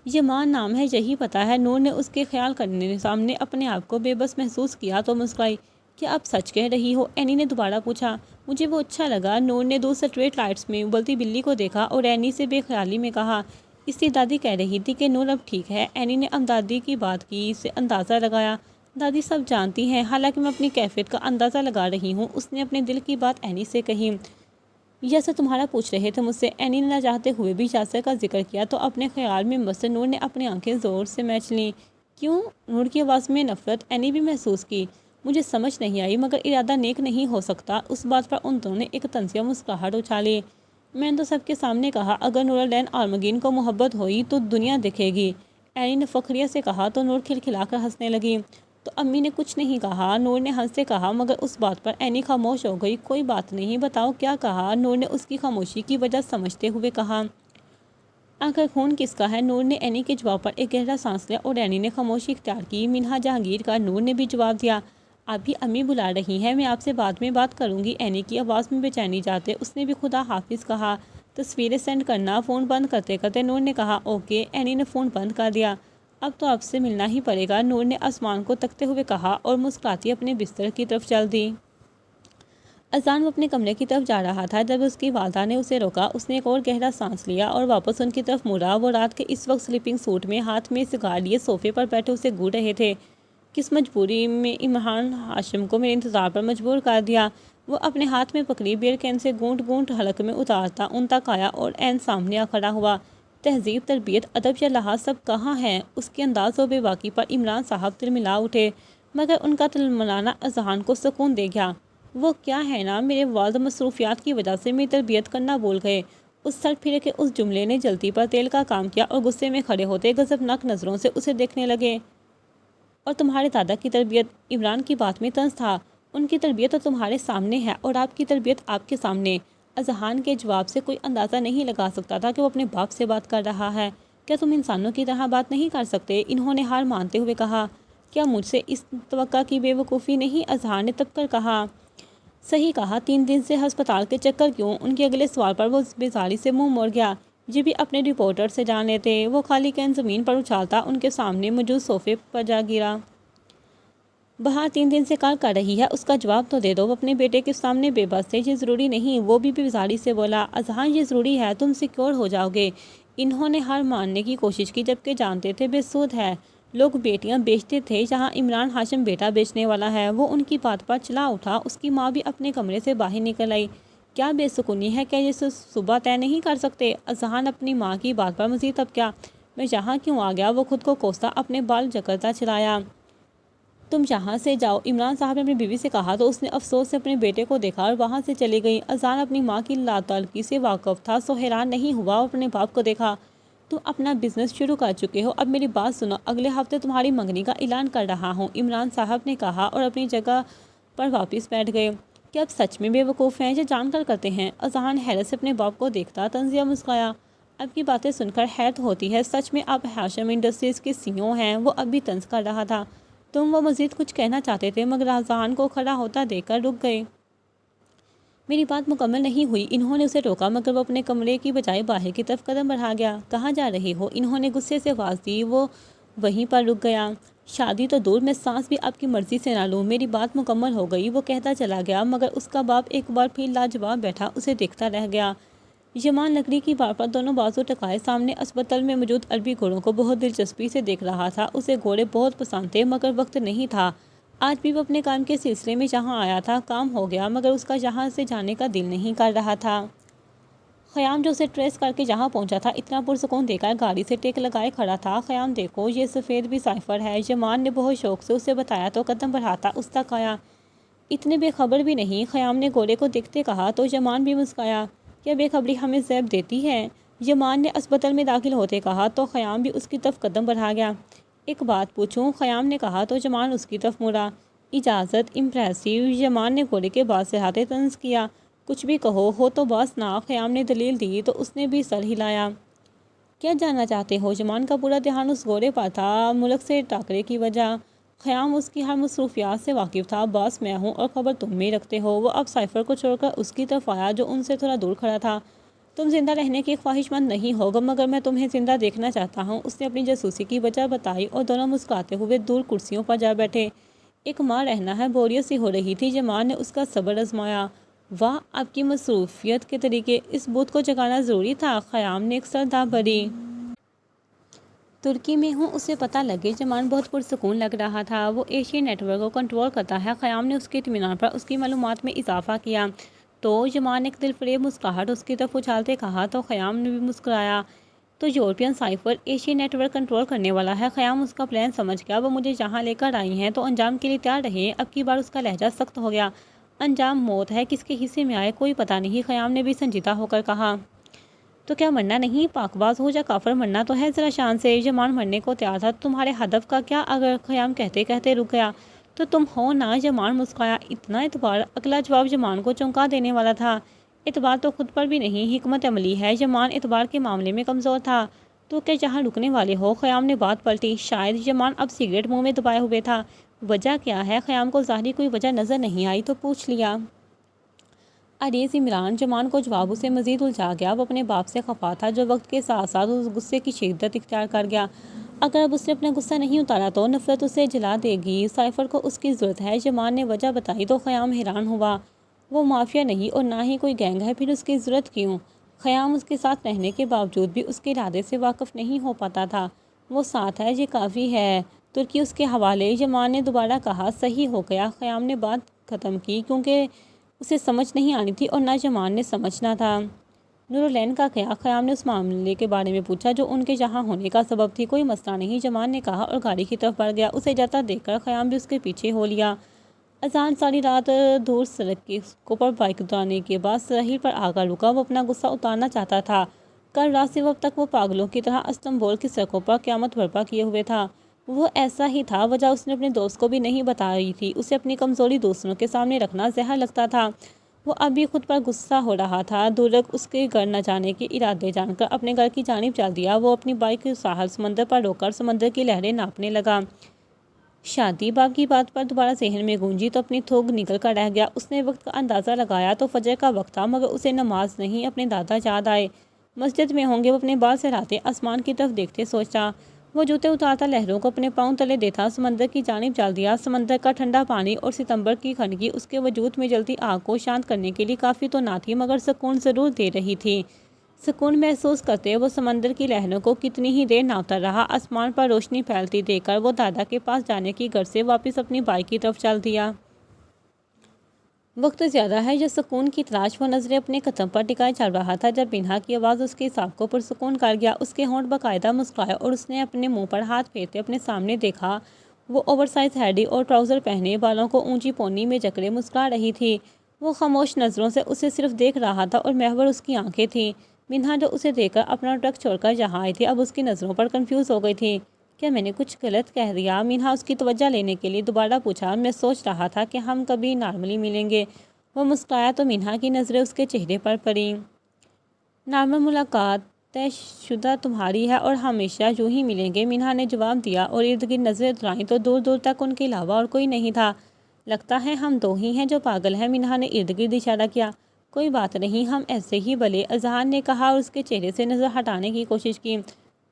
یمان نام ہے، یہی پتہ ہے؟ نور نے اس کے خیال کرنے سامنے اپنے آپ کو بے بس محسوس کیا تو مسکرائی۔ کیا آپ سچ کہہ رہی ہو؟ اینی نے دوبارہ پوچھا۔ مجھے وہ اچھا لگا۔ نور نے دو سٹریٹ لائٹس میں ابلتی بلی کو دیکھا اور اینی سے بے خیالی میں کہا۔ اس سے دادی کہہ رہی تھی کہ نور اب ٹھیک ہے۔ اینی نے اب دادی کی بات کی سے اندازہ لگایا۔ دادی سب جانتی ہیں، حالانکہ میں اپنی کیفیت کا اندازہ لگا رہی ہوں۔ اس نے اپنے دل کی بات اینی سے کہی۔ یاسر تمہارا پوچھ رہے تھے مجھ سے؟ اینی نے نہ چاہتے ہوئے بھی یاسر کا ذکر کیا تو اپنے خیال میں مست نور نے اپنی آنکھیں زور سے میچ لیں۔ کیوں؟ نور کی آواز میں نفرت اینی بھی محسوس کی۔ مجھے سمجھ نہیں آئی مگر ارادہ نیک نہیں ہو سکتا۔ اس بات پر ان دونوں نے ایک طنزیہ مسکراہٹ اچھالی۔ میں نے تو سب کے سامنے کہا اگر نورالعین آرمگین کو محبت ہوئی تو دنیا دیکھے گی، اینی نے فخریہ سے کہا تو نور کھلکھلا کر ہنسنے لگی۔ تو امی نے کچھ نہیں کہا؟ نور نے ہنس سے کہا مگر اس بات پر اینی خاموش ہو گئی۔ کوئی بات نہیں، بتاؤ کیا کہا؟ نور نے اس کی خاموشی کی وجہ سمجھتے ہوئے کہا۔ آخر خون کس کا ہے؟ نور نے اینی کے جواب پر ایک گہرا سانس لیا اور اینی نے خاموشی اختیار کی۔ منہا جہانگیر کا۔ نور نے بھی جواب دیا۔ ابھی امی بلا رہی ہیں، میں آپ سے بعد میں بات کروں گی۔ اینی کی آواز میں بے چینی جاتے اس نے بھی خدا حافظ کہا۔ تصویریں سینڈ کرنا۔ فون بند کرتے کرتے نور نے کہا۔ اوکے۔ اینی نے فون بند کر دیا۔ اب تو آپ سے ملنا ہی پڑے گا، نور نے آسمان کو تکتے ہوئے کہا اور مسکراتی اپنے بستر کی طرف چل دی۔ اذان وہ اپنے کمرے کی طرف جا رہا تھا جب اس کی والدہ نے اسے روکا۔ اس نے ایک اور گہرا سانس لیا اور واپس ان کی طرف مڑا۔ وہ رات کے اس وقت سلیپنگ سوٹ میں ہاتھ میں سگار لیے صوفے پر بیٹھے اسے گھور رہے تھے۔ کس مجبوری میں عمران ہاشم کو میرے انتظار پر مجبور کر دیا؟ وہ اپنے ہاتھ میں پکڑی بیئر کین سے گھونٹ گھونٹ حلق میں اتارتا ان تک آیا اور عین سامنے آ کھڑا ہوا۔ تہذیب، تربیت، ادب یا لحاظ سب کہاں ہیں؟ اس کے انداز و بے باکی پر عمران صاحب تلملا اٹھے مگر ان کا تلملانا اذہان کو سکون دے گیا۔ وہ کیا ہے نا، میرے والد مصروفیات کی وجہ سے میری تربیت کرنا بھول گئے۔ اس سر پھرے کے اس جملے نے جلتی پر تیل کا کام کیا اور غصے میں کھڑے ہوتے غضبناک نظروں سے اسے دیکھنے لگے۔ اور تمہارے دادا کی تربیت؟ عمران کی بات میں طنز تھا۔ ان کی تربیت تو تمہارے سامنے ہے اور آپ کی تربیت آپ کے سامنے۔ اذہان کے جواب سے کوئی اندازہ نہیں لگا سکتا تھا کہ وہ اپنے باپ سے بات کر رہا ہے۔ کیا تم انسانوں کی طرح بات نہیں کر سکتے؟ انہوں نے ہار مانتے ہوئے کہا۔ کیا مجھ سے اس توقع کی بے وقوفی نہیں؟ اذہان نے تب کر کہا۔ صحیح کہا، 3 دن سے ہسپتال کے چکر کیوں؟ ان کے اگلے سوال پر وہ بیزاری سے منہ موڑ گیا۔ یہ بھی اپنے رپورٹر سے جان لیتے۔ وہ خالی کین زمین پر اچھالتا ان کے سامنے موجود صوفے پر جا گرا۔ بہار 3 دن سے کال کر رہی ہے، اس کا جواب تو دے دو۔ وہ اپنے بیٹے کے سامنے بے بس تھے۔ یہ ضروری نہیں، وہ بھی بیزاری سے بولا۔ اذہان، یہ ضروری ہے، تم سیکیور ہو جاؤ گے۔ انہوں نے ہار ماننے کی کوشش کی جبکہ جانتے تھے بے سود ہے۔ لوگ بیٹیاں بیچتے تھے، یہاں عمران ہاشم بیٹا بیچنے والا ہے۔ وہ ان کی بات پر چلا اٹھا۔ اس کی ماں بھی اپنے کمرے سے باہر نکل آئی۔ کیا بے سکونی ہے؟ کیا یہ صبح طے نہیں کر سکتے؟ اذہان اپنی ماں کی بات پر مزید اب کیا، میں یہاں کیوں آ گیا؟ وہ خود کو کوستا اپنے بال جکڑتا چلایا۔ تم یہاں سے جاؤ، عمران صاحب نے اپنی بیوی سے کہا تو اس نے افسوس سے اپنے بیٹے کو دیکھا اور وہاں سے چلی گئی۔ اذہان اپنی ماں کی لاتعلقی سے واقف تھا سو حیران نہیں ہوا اور اپنے باپ کو دیکھا۔ تم اپنا بزنس شروع کر چکے ہو، اب میری بات سنو، اگلے ہفتے تمہاری منگنی کا اعلان کر رہا ہوں، عمران صاحب نے کہا اور اپنی جگہ پر واپس بیٹھ گئے کہ اب سچ میں بے وقوف ہیں یا جان کر کرتے ہیں۔ اذہان حیرت سے اپنے باپ کو دیکھتا تنزیہ مسکرایا۔ اب کی باتیں سن کر حیرت ہوتی ہے، سچ میں آپ ہاشم انڈسٹریز کے CEO ہیں؟ وہ اب بھی طنز کر رہا تھا۔ وہ مزید کچھ کہنا چاہتے تھے مگر اذہان کو کھڑا ہوتا دیکھ کر رک گئے۔ میری بات مکمل نہیں ہوئی، انہوں نے اسے روکا مگر وہ اپنے کمرے کی بجائے باہر کی طرف قدم بڑھا گیا۔ کہاں جا رہے ہو؟ انہوں نے غصے سے آواز دی۔ وہ وہیں پر رک گیا۔ شادی تو دور، میں سانس بھی آپ کی مرضی سے نہ لوں۔ میری بات مکمل ہو گئی، وہ کہتا چلا گیا مگر اس کا باپ ایک بار پھر لاجواب بیٹھا اسے دیکھتا رہ گیا۔ یمان لکڑی کی بار پر دونوں بازو ٹکائے سامنے اسپتال میں موجود عربی گھوڑوں کو بہت دلچسپی سے دیکھ رہا تھا۔ اسے گھوڑے بہت پسند تھے مگر وقت نہیں تھا۔ آج بھی وہ اپنے کام کے سلسلے میں جہاں آیا تھا کام ہو گیا مگر اس کا یہاں سے جانے کا دل نہیں کر رہا تھا۔ خیام جو اسے ٹریس کر کے جہاں پہنچا تھا اتنا پرسکون دے کر گاڑی سے ٹیک لگائے کھڑا تھا۔ خیام دیکھو یہ سفید بھی سائفر ہے، یمان نے بہت شوق سے اسے بتایا تو قدم بڑھاتا اس تک آیا۔ اتنے بے خبر بھی نہیں، خیام نے گھوڑے کو دیکھتے کہا تو یمان بھی مسکرایا۔ کیا بے خبری ہمیں زیب دیتی ہے؟ یمان نے اسپتال میں داخل ہوتے کہا تو خیام بھی اس کی طرف قدم بڑھا گیا۔ ایک بات پوچھوں؟ خیام نے کہا تو یمان اس کی طرف مڑا۔ اجازت؟ امپریسیو، یمان نے گھوڑے کے بال سے ہاتھے طنز کیا۔ کچھ بھی کہو ہو تو باس نہ، خیام نے دلیل دی تو اس نے بھی سر ہلایا۔ کیا جاننا چاہتے ہو؟ یمان کا پورا دھیان اس گھوڑے پر تھا، ملک سے ٹاکرے کی وجہ۔ خیام اس کی ہر مصروفیات سے واقف تھا۔ باس میں ہوں اور خبر تم میں رکھتے ہو۔ وہ اب سائفر کو چھوڑ کر اس کی طرف آیا جو ان سے تھوڑا دور کھڑا تھا۔ تم زندہ رہنے کی خواہش مند نہیں ہوگا مگر میں تمہیں زندہ دیکھنا چاہتا ہوں۔ اس نے اپنی جاسوسی کی وجہ بتائی اور دونوں مسکراتے ہوئے دور کرسیوں پر جا بیٹھے۔ ایک ماں رہنا ہے، بوریت سی ہو رہی تھی۔ یمان نے اس کا صبر آزمایا۔ واہ، آپ کی مصروفیت کے طریقے، اس بت کو جگانا ضروری تھا۔ خیام نے ایک سردہ بھری۔ ترکی میں ہوں، اسے پتہ لگے۔ یمان بہت پرسکون لگ رہا تھا۔ وہ ایشین نیٹ ورک کو کنٹرول کرتا ہے۔ خیام نے اس کے اطمینان پر اس کی معلومات میں اضافہ کیا۔ تو یمان نے ایک دل فریب مسکراہٹ اس کی طرف اچھالتے کہا تو خیام نے بھی مسکرایا۔ تو European cipher Asian network control کرنے والا ہے۔ خیام اس کا پلان سمجھ گیا۔ وہ مجھے یہاں لے کر آئی ہیں تو انجام کے لیے تیار رہیں۔ اب کی بار اس کا لہجہ سخت ہو گیا۔ انجام موت ہے، کس کے حصے میں آئے کوئی پتہ نہیں، خیام نے بھی سنجیدہ ہو کر کہا۔ تو کیا مرنا نہیں؟ پاک باز ہو یا کافر، مرنا تو ہے ذرا شان سے۔ یمان مرنے کو تیار تھا۔ تمہارے ہدف کا کیا؟ اگر خیام کہتے کہتے رک گیا۔ تو تم ہو نا؟ یمان مسکرایا۔ اتنا اعتبار؟ اگلا جواب یمان کو چونکا دینے والا تھا۔ اعتبار تو خود پر بھی نہیں، حکمت عملی ہے۔ یمان اعتبار کے معاملے میں کمزور تھا۔ تو کیا یہاں رکنے والے ہو؟ خیام نے بات پلٹی۔ شاید۔ یمان اب سگریٹ منہ میں دبائے ہوئے تھا۔ وجہ کیا ہے؟ خیام کو ظاہری کوئی وجہ نظر نہیں آئی تو پوچھ لیا۔ عریض عمران، یمان کو جواب اسے مزید الجھا گیا۔ وہ اپنے باپ سے خفا تھا جو وقت کے ساتھ ساتھ اس غصے کی شدت اختیار کر گیا۔ اگر اب اس نے اپنا غصہ نہیں اتارا تو نفرت اسے جلا دے گی۔ سائفر کو اس کی ضرورت ہے۔ یمان نے وجہ بتائی تو خیام حیران ہوا۔ وہ مافیا نہیں اور نہ ہی کوئی گینگ ہے، پھر اس کی ضرورت کیوں؟ خیام اس کے ساتھ رہنے کے باوجود بھی اس کے ارادے سے واقف نہیں ہو پاتا تھا۔ وہ ساتھ ہے، یہ کافی ہے۔ ترکی اس کے حوالے، یمان نے دوبارہ کہا۔ صحیح ہو گیا۔ خیام نے بات ختم کی کیونکہ اسے سمجھ نہیں آنی تھی اور نہ یمان نے سمجھنا تھا۔ نورالعین کا کیا؟ خیام نے اس معاملے کے بارے میں پوچھا جو ان کے یہاں ہونے کا سبب تھی۔ کوئی مسئلہ نہیں، یمان نے کہا اور گاڑی کی طرف بڑھ گیا۔ اسے جاتا دیکھ کر خیام بھی اس کے پیچھے ہو لیا۔ اذان ساری رات دور سڑک کی پر بائک دوڑانے کے بعد ساحل پر آ کر رکا۔ وہ اپنا غصہ اتارنا چاہتا تھا۔ کل رات سے اب تک وہ پاگلوں کی طرح استنبول کی سڑکوں پر قیامت برپا کیے ہوئے تھا۔ وہ ایسا ہی تھا، وجہ اس نے اپنے دوست کو بھی نہیں بتائی تھی۔ اسے اپنی کمزوری دوسروں کے سامنے رکھنا زہر لگتا تھا۔ وہ اب بھی خود پر غصہ ہو رہا تھا۔ دورک اس کے گھر نہ جانے کے ارادے جان کر اپنے گھر کی جانب چل دیا۔ وہ اپنی بائک ساحل سمندر پر روک کر سمندر کی لہریں ناپنے لگا۔ شادی باپ کی بات پر دوبارہ ذہن میں گونجی تو اپنی تھوک نکل کر رہ گیا۔ اس نے وقت کا اندازہ لگایا تو فجر کا وقت تھا مگر اسے نماز نہیں اپنے دادا یاد آئے۔ مسجد میں ہوں گے۔ وہ اپنے بال سہلاتے آسمان کی طرف دیکھتے سوچا۔ وہ جوتے اتارتا لہروں کو اپنے پاؤں تلے دیتا سمندر کی جانب چل دیا۔ سمندر کا ٹھنڈا پانی اور ستمبر کی خنکی اس کے وجود میں جلتی آگ کو شانت کرنے کے لیے کافی تو نہ تھی مگر سکون ضرور دے رہی تھی۔ سکون محسوس کرتے وہ سمندر کی لہروں کو کتنی ہی دیر ناپتا رہا۔ آسمان پر روشنی پھیلتی دیکھ کر وہ دادا کے پاس جانے کی غرض سے واپس اپنی بائک کی طرف چل دیا۔ وقت زیادہ ہے یا سکون کی تلاش؟ وہ نظریں اپنے قدم پر ٹکائے چل رہا تھا جب بینہا کی آواز اس کے اعصاب کو پرسکون کر گیا۔ اس کے ہونٹ باقاعدہ مسکرائے اور اس نے اپنے منہ پر ہاتھ پھیرتے اپنے سامنے دیکھا۔ وہ اوور سائز ہیڈی اور ٹراؤزر پہنے، بالوں کو اونچی پونی میں جکڑے مسکرا رہی تھی۔ وہ خاموش نظروں سے اسے صرف دیکھ رہا تھا اور محور اس کی آنکھیں تھیں۔ بینہا جو اسے دیکھ کر اپنا ٹرک چھوڑ کر یہاں آئی تھی اب اس کی نظروں پر کنفیوز ہو گئی تھی۔ کیا میں نے کچھ غلط کہہ دیا؟ مینہا اس کی توجہ لینے کے لیے دوبارہ پوچھا۔ میں سوچ رہا تھا کہ ہم کبھی نارملی ملیں گے۔ وہ مسکرایا تو مینہا کی نظریں اس کے چہرے پر پڑیں۔ نارمل ملاقات طے شدہ تمہاری ہے اور ہمیشہ یوں ہی ملیں گے، مینہا نے جواب دیا اور ارد گرد نظریں دوڑائیں تو دور دور تک ان کے علاوہ اور کوئی نہیں تھا۔ لگتا ہے ہم دو ہی ہیں جو پاگل ہیں، مینہا نے ارد گرد اشارہ کیا۔ کوئی بات نہیں، ہم ایسے ہی بھلے، اذہان نے کہا اور اس کے چہرے سے نظر ہٹانے کی کوشش کی۔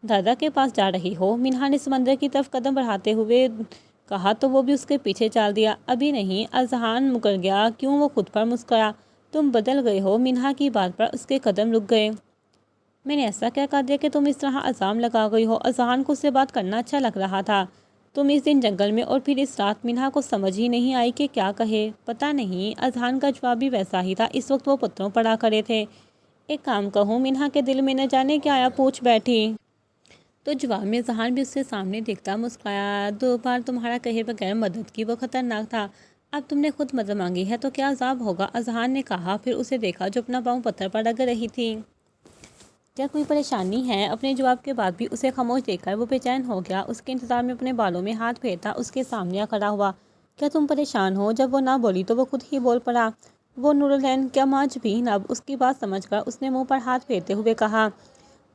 دادا کے پاس جا رہی ہو؟ مینہا نے سمندر کی طرف قدم بڑھاتے ہوئے کہا تو وہ بھی اس کے پیچھے چال دیا۔ ابھی نہیں، اذہان مکر گیا۔ کیوں؟ وہ خود پر مسکرایا۔ تم بدل گئے ہو، مینہا کی بات پر اس کے قدم رک گئے۔ میں نے ایسا کیا کہہ دیا کہ تم اس طرح الزام لگا گئی ہو؟ اذہان کو اس سے بات کرنا اچھا لگ رہا تھا۔ تم اس دن جنگل میں اور پھر اس رات، مینہا کو سمجھ ہی نہیں آئی کہ کیا کہے۔ پتہ نہیں، اذہان کا جواب بھی ویسا ہی تھا۔ اس وقت وہ پتھروں پر آ کھڑے تھے۔ ایک کام کہوں؟ مینہا کے دل میں نہ جانے کیا آیا، پوچھ بیٹھی۔ تو جواب میں اذہان بھی اس سے سامنے دیکھتا مسکرایا۔ دو بار تمہارا کہے بغیر مدد کی، وہ خطرناک تھا۔ اب تم نے خود مدد مانگی ہے تو کیا عذاب ہوگا؟ اذہان نے کہا، پھر اسے دیکھا جو اپنا پاؤں پتھر پر رگڑ رہی تھی۔ کیا کوئی پریشانی ہے؟ اپنے جواب کے بعد بھی اسے خاموش دیکھ کر وہ بے چین ہو گیا۔ اس کے انتظار میں اپنے بالوں میں ہاتھ پھیرتا اس کے سامنے آ کھڑا ہوا۔ کیا تم پریشان ہو؟ جب وہ نہ بولی تو وہ خود ہی بول پڑا۔ وہ نورالعین کیا ماج بھی نب؟ اس کی بات سمجھ کر اس نے منہ پر ہاتھ پھیرتے ہوئے کہا۔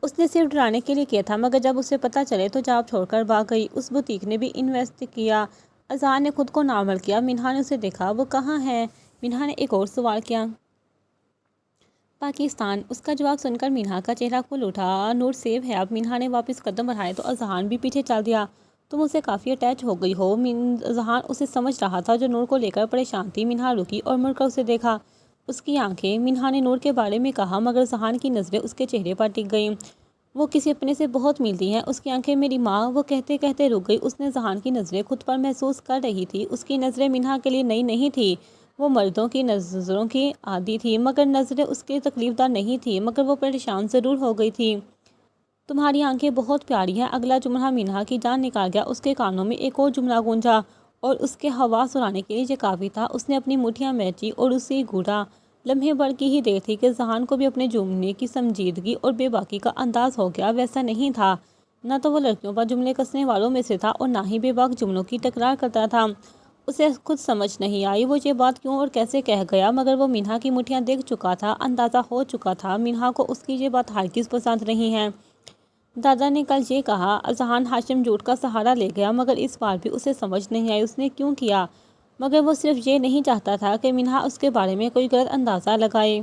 اس نے صرف ڈرانے کے لیے کیا تھا، مگر جب اسے پتہ چلے تو جاب چھوڑ کر بھاگ گئی۔ اس بوتیک نے بھی انویسٹ کیا۔ اذہان نے خود کو نارمل کیا۔ مینہا نے اسے دیکھا۔ وہ کہاں ہے؟ مینہا نے ایک اور سوال کیا۔ پاکستان۔ اس کا جواب سن کر مینہا کا چہرہ کھل اٹھا۔ نور سیف ہے اب؟ مینہا نے واپس قدم بڑھائے تو اذہان بھی پیچھے چل دیا۔ تم اسے کافی اٹیچ ہو گئی ہو؟ اذہان اسے سمجھ رہا تھا جو نور کو لے کر پریشان تھی۔ مینہا رکی اور مڑ کر اسے دیکھا۔ اس کی آنکھیں، مینہا نے نور کے بارے میں کہا مگر اذہان کی نظریں اس کے چہرے پر ٹک گئیں۔ وہ کسی اپنے سے بہت ملتی ہیں۔ اس کی آنکھیں میری ماں، وہ کہتے کہتے رک گئی۔ اس نے اذہان کی نظریں خود پر محسوس کر رہی تھی۔ اس کی نظریں مینہا کے لیے نئی نہیں تھی۔ وہ مردوں کی نظروں کی عادی تھی مگر نظریں اس کے تکلیف دہ نہیں تھی، مگر وہ پریشان ضرور ہو گئی تھی۔ تمہاری آنکھیں بہت پیاری ہیں۔ اگلا جملہ مینہا کی جان نکال گیا۔ اس کے کانوں میں ایک اور جملہ گونجا اور اس کے حواس اڑانے کے لیے یہ کافی تھا۔ اس نے اپنی مٹھیاں میچی اور اسے گھورا۔ لمحے بھر کی ہی دیر تھی کہ اذہان کو بھی اپنے جملے کی سنجیدگی اور بے باکی کا انداز ہو گیا۔ ویسا نہیں تھا، نہ تو وہ لڑکیوں پر جملے کسنے والوں میں سے تھا اور نہ ہی بے باک جملوں کی تکرار کرتا تھا۔ اسے خود سمجھ نہیں آئی وہ یہ بات کیوں اور کیسے کہہ گیا، مگر وہ مینہا کی مٹھیاں دیکھ چکا تھا۔ اندازہ ہو چکا تھا مینہا کو اس کی یہ بات ہرگز پسند نہیں ہے۔ دادا نے کل یہ کہا۔ اذہان ہاشم جھوٹ کا سہارا لے گیا مگر اس بار بھی اسے سمجھ نہیں آئی اس نے کیوں کیا، مگر وہ صرف یہ نہیں چاہتا تھا کہ مینہا اس کے بارے میں کوئی غلط اندازہ لگائے۔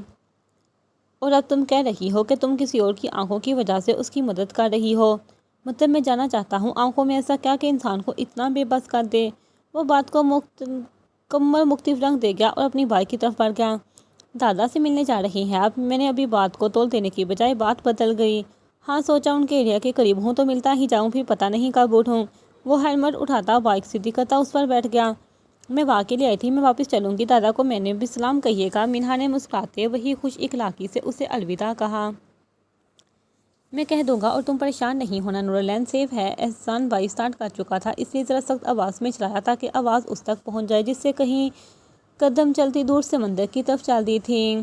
اور اب تم کہہ رہی ہو کہ تم کسی اور کی آنکھوں کی وجہ سے اس کی مدد کر رہی ہو؟ مطلب میں جانا چاہتا ہوں آنکھوں میں ایسا کیا کہ انسان کو اتنا بے بس کر دے؟ وہ بات کو مکمل مختلف رنگ دے گیا اور اپنی بائک کی طرف بڑھ گیا۔ دادا سے ملنے جا رہی ہیں اب؟ میں نے ابھی بات کو تول دینے کی بجائے بات بدل گئی۔ ہاں، سوچا ان کے ایریا کے قریب ہوں تو ملتا ہی جاؤں، پھر پتہ نہیں کب اٹھوں۔ وہ ہیلمٹ اٹھاتا بائک سیدھی کرتا اس پر بیٹھ گیا۔ میں واقع کے لیے آئی تھی، میں واپس چلوں گی، دادا کو میں نے بھی سلام کہیے گا۔ مینہا نے مسکراتے وہی خوش اخلاقی سے اسے الوداع کہا۔ میں کہہ دوں گا اور تم پریشان نہیں ہونا، نورالعین سیف ہے۔ احسان بھائی اسٹارٹ کر چکا تھا، اس لیے ذرا سخت آواز میں چلایا تاکہ آواز اس تک پہنچ جائے جس سے کہیں قدم چلتی دور سمندر کی طرف چل دی تھی۔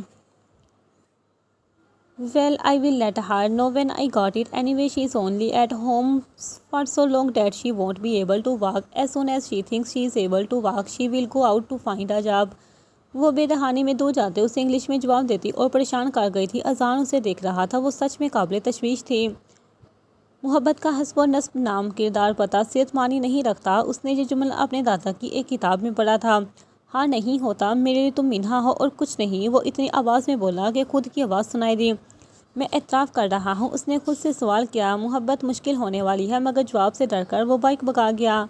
Well, I will let her know when I got it. Anyway, she's only at home for so long that she won't be able to walk. As soon as she thinks she is able to walk, she will go out to find a job. وہ بے دہانی میں دو جاتے اسے English میں جواب دیتی اور پریشان کر گئی تھی۔ اذہان اسے دیکھ رہا تھا، وہ سچ میں قابل تشویش تھی۔ محبت کا حسب و نصب نام کردار پتہ صحت مانی نہیں رکھتا۔ اس نے یہ جملہ اپنے دادا کی ایک کتاب میں پڑھا تھا۔ ہاں نہیں ہوتا، میرے لیے تم مینہا ہو اور کچھ نہیں۔ وہ اتنی آواز میں بولا کہ خود کی آواز سنائی دی۔ میں اعتراف کر رہا ہوں، اس نے خود سے سوال کیا۔ محبت مشکل ہونے والی ہے، مگر جواب سے ڈر کر وہ بائک بھگا گیا۔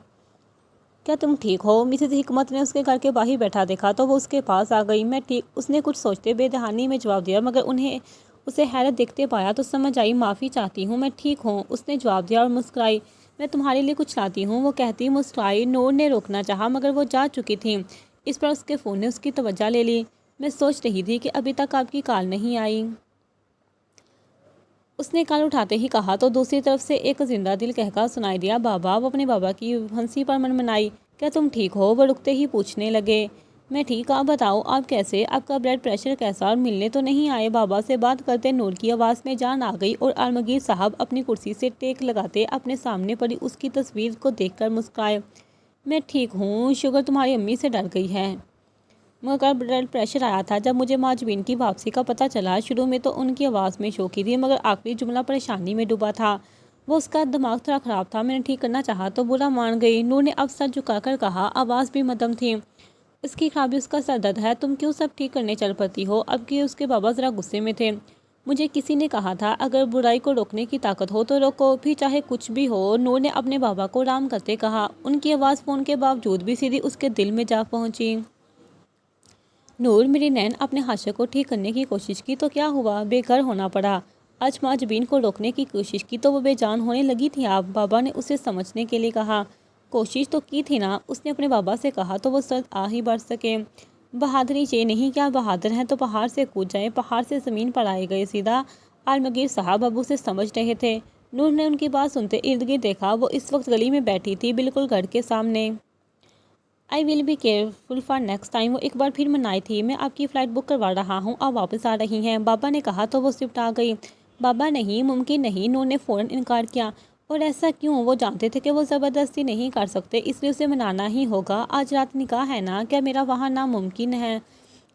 کیا تم ٹھیک ہو؟ مسز حکمت نے اس کے گھر کے باہر بیٹھا دیکھا تو وہ اس کے پاس آ گئی۔ میں ٹھیک، اس نے کچھ سوچتے بے دہانی میں جواب دیا، مگر انہیں اسے حیرت دیکھتے پایا تو سمجھ آئی۔ معافی چاہتی ہوں، میں ٹھیک ہوں، اس نے جواب دیا اور مسکرائی۔ میں تمہارے لیے کچھ لاتی ہوں، وہ کہتی مسکرائی۔ نور نے روکنا چاہا مگر وہ جا چکی تھی۔ اس پر اس کے فون نے اس کی توجہ لے لی۔ میں سوچ رہی تھی کہ ابھی تک آپ کی کال نہیں آئی۔ اس نے کال اٹھاتے ہی کہا تو دوسری طرف سے ایک زندہ دل قہقہا سنائی دیا۔ بابا! وہ اپنے بابا کی ہنسی پر منمنائی۔ کیا تم ٹھیک ہو؟ وہ رکتے ہی پوچھنے لگے۔ میں ٹھیک، آپ بتاؤ آپ کیسے؟ آپ کا بلڈ پریشر کیسا؟ اور ملنے تو نہیں آئے؟ بابا سے بات کرتے نور کی آواز میں جان آ گئی اور عالمگیر صاحب اپنی کرسی سے ٹیک لگاتے اپنے سامنے پڑی اس کی تصویر کو دیکھ کر مسکرائے۔ میں ٹھیک ہوں، شوگر تمہاری امی سے ڈر گئی ہے۔ مگر بلڈ پریشر آیا تھا جب مجھے ماجبین کی واپسی کا پتہ چلا۔ شروع میں تو ان کی آواز میں شوخی تھی مگر آخری جملہ پریشانی میں ڈوبا تھا۔ وہ اس کا دماغ تھوڑا خراب تھا، میں نے ٹھیک کرنا چاہا تو برا مان گئی۔ نور نے اب سر جھکا کر کہا، آواز بھی مدھم تھی۔ اس کی خرابی اس کا سر درد ہے، تم کیوں سب ٹھیک کرنے چل پڑتی ہو؟ اب کہ اس کے بابا ذرا غصے میں تھے۔ مجھے کسی نے کہا تھا اگر برائی کو روکنے کی طاقت ہو تو روکو، پھر چاہے کچھ بھی ہو، نور نے اپنے بابا کو رام کرتے کہا۔ ان کی آواز فون کے باوجود بھی سیدھی اس کے دل میں جا پہنچی۔ نور، میری نین اپنے حاشیے کو ٹھیک کرنے کی کوشش کی تو کیا ہوا؟ بے گھر ہونا پڑا۔ آج ماجبین کو روکنے کی کوشش کی تو وہ بے جان ہونے لگی تھی آپ، بابا نے اسے سمجھنے کے لیے کہا۔ کوشش تو کی تھی نا، اس نے اپنے بابا سے کہا تو وہ سرد آہ ہی بڑھ سکے۔ بہادری یہ نہیں کہ آپ بہادر ہیں تو پہاڑ سے کود جائیں، پہاڑ سے زمین پر آئے گئے سیدھا۔ عالمگیر صاحب اب اسے سمجھ رہے تھے۔ نور نے ان کی بات سنتے ارد گرد دیکھا، وہ اس وقت گلی میں بیٹھی تھی بالکل گھر کے سامنے۔ I will be careful for next time, وہ ایک بار پھر منائی تھی۔ میں آپ کی فلائٹ بک کروا رہا ہوں، آپ واپس آ رہی ہیں، بابا نے کہا تو وہ سفٹ آ گئی۔ بابا نہیں، ممکن نہیں، نور نے فوراً انکار کیا۔ اور ایسا کیوں؟ وہ جانتے تھے کہ وہ زبردستی نہیں کر سکتے، اس لیے اسے منانا ہی ہوگا۔ آج رات نکاح ہے نا، کیا میرا وہاں ناممکن ہے؟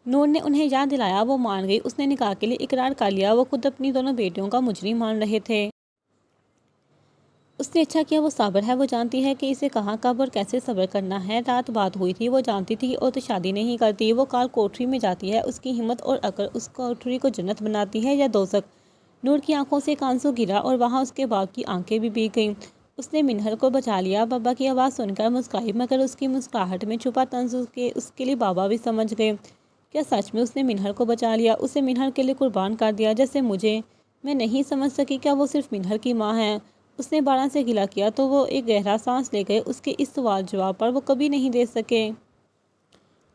نور نے انہیں یاد دلایا، وہ مان گئی۔ اس نے نکاح کے لیے اقرار کر لیا۔ وہ خود اپنی دونوں بیٹیوں کا مجرم مان رہے تھے۔ اس نے اچھا کیا وہ صابر ہے، وہ جانتی ہے کہ اسے کہاں کب اور کیسے صبر کرنا ہے۔ رات بات ہوئی تھی، وہ جانتی تھی کہ عورت شادی نہیں کرتی، وہ کال کوٹری میں جاتی ہے، اس کی ہمت اور عقل اس کوٹری کو جنت بناتی ہے یا دوزخ۔ نور کی آنکھوں سے ایک آنسو گرا اور وہاں اس کے باپ کی آنکھیں بھی بھیگ گئیں۔ اس نے منہر کو بچا لیا، بابا کی آواز سن کر مسکرائی مگر اس کی مسکراہٹ میں چھپا طنز اس کے لیے بابا بھی سمجھ گئے۔ کیا سچ میں اس نے منہر کو بچا لیا، اسے منہر کے لیے قربان کر دیا جیسے مجھے؟ میں نہیں سمجھ سکی، کیا وہ صرف منہر کی ماں ہے؟ اس نے بارہ سے گلہ کیا تو وہ ایک گہرا سانس لے گئے۔ اس کے اس سوال جواب پر وہ کبھی نہیں دے سکے۔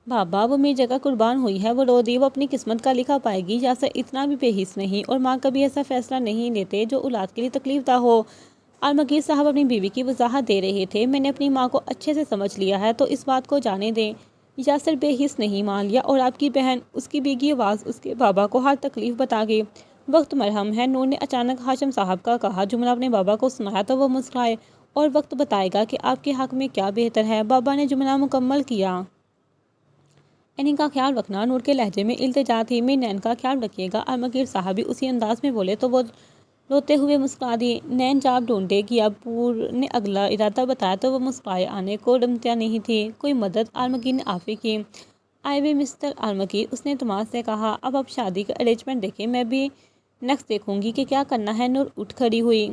بابا، وہ میری جگہ قربان ہوئی ہے، وہ رو دی، وہ اپنی قسمت کا لکھا پائے گی۔ یاسر اتنا بھی بے حس نہیں، اور ماں کبھی ایسا فیصلہ نہیں لیتے جو اولاد کے لیے تکلیف دہ ہو۔ عالمگیر صاحب اپنی بیوی کی وضاحت دے رہے تھے، میں نے اپنی ماں کو اچھے سے سمجھ لیا ہے تو اس بات کو جانے دیں۔ یاسر بے حس نہیں مان لیا، اور آپ کی بہن، اس کی بھیگی آواز اس کے بابا کو ہر تکلیف بتا گئی۔ وقت مرہم ہے، نور نے اچانک ہاشم صاحب کا کہا جملہ اپنے بابا کو سنایا تو وہ مسکرائے۔ اور وقت بتائے گا کہ آپ کے حق میں کیا بہتر ہے، بابا نے جملہ مکمل کیا۔ انہیں کا خیال رکھنا، نور کے لہجے میں التجا تھی۔ میری نین کا خیال رکھیے گا، عالمگیر صاحب بھی اسی انداز میں بولے تو وہ روتے ہوئے مسکرا دی۔ نین جاب ڈھونڈے گی، ابو نے اگلا ارادہ بتایا تو وہ مسکرائے۔ آنے کو رمتیا نہیں تھی، کوئی مدد؟ عالمگیر نے آفر کی۔ آئے وے مسٹر عالمگیر، اس نے اعتماد سے کہا، اب آپ شادی کا ارینجمنٹ دیکھیں، میں بھی نیکسٹ دیکھوں گی کہ کیا کرنا ہے۔ نور اٹھ کھڑی ہوئی۔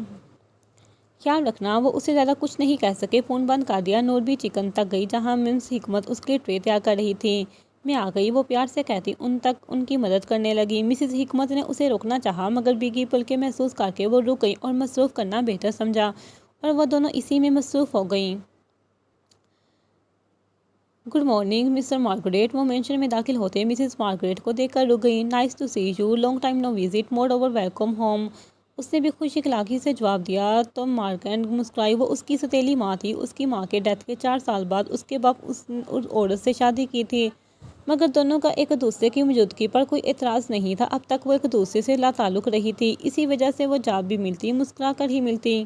خیال رکھنا، وہ اسے زیادہ کچھ نہیں کہہ سکے، فون بند کر دیا۔ نور بھی چکن تک گئی جہاں مسز حکمت اس کے ٹرے تیار کر رہی تھی۔ میں آ گئی، وہ پیار سے کہتی ان تک ان کی مدد کرنے لگی۔ مسز حکمت نے اسے روکنا چاہا مگر بھیگی پلکیں محسوس کر کے وہ رک گئی اور مصروف کرنا بہتر سمجھا، اور وہ دونوں اسی میں مصروف ہو گئیں۔ گڈ مارننگ مسٹر مارگریٹ، وہ مینشن میں داخل ہوتے مسز مارگریٹ کو دیکھ کر رک گئی۔ Nice to see you, long time no visit, moreover welcome home, اس نے بھی خوش اخلاقی سے جواب دیا۔ تو مارگریٹ مسکرائی، وہ اس کی سوتیلی ماں تھی، اس کی ماں کے ڈیتھ کے 4 سال بعد اس کے باپ اس عورت سے شادی کی تھی، مگر دونوں کا ایک دوسرے کی موجودگی پر کوئی اعتراض نہیں تھا۔ اب تک وہ ایک دوسرے سے لا تعلق رہی تھی، اسی وجہ سے وہ جب بھی ملتی مسکرا کر ہی ملتی۔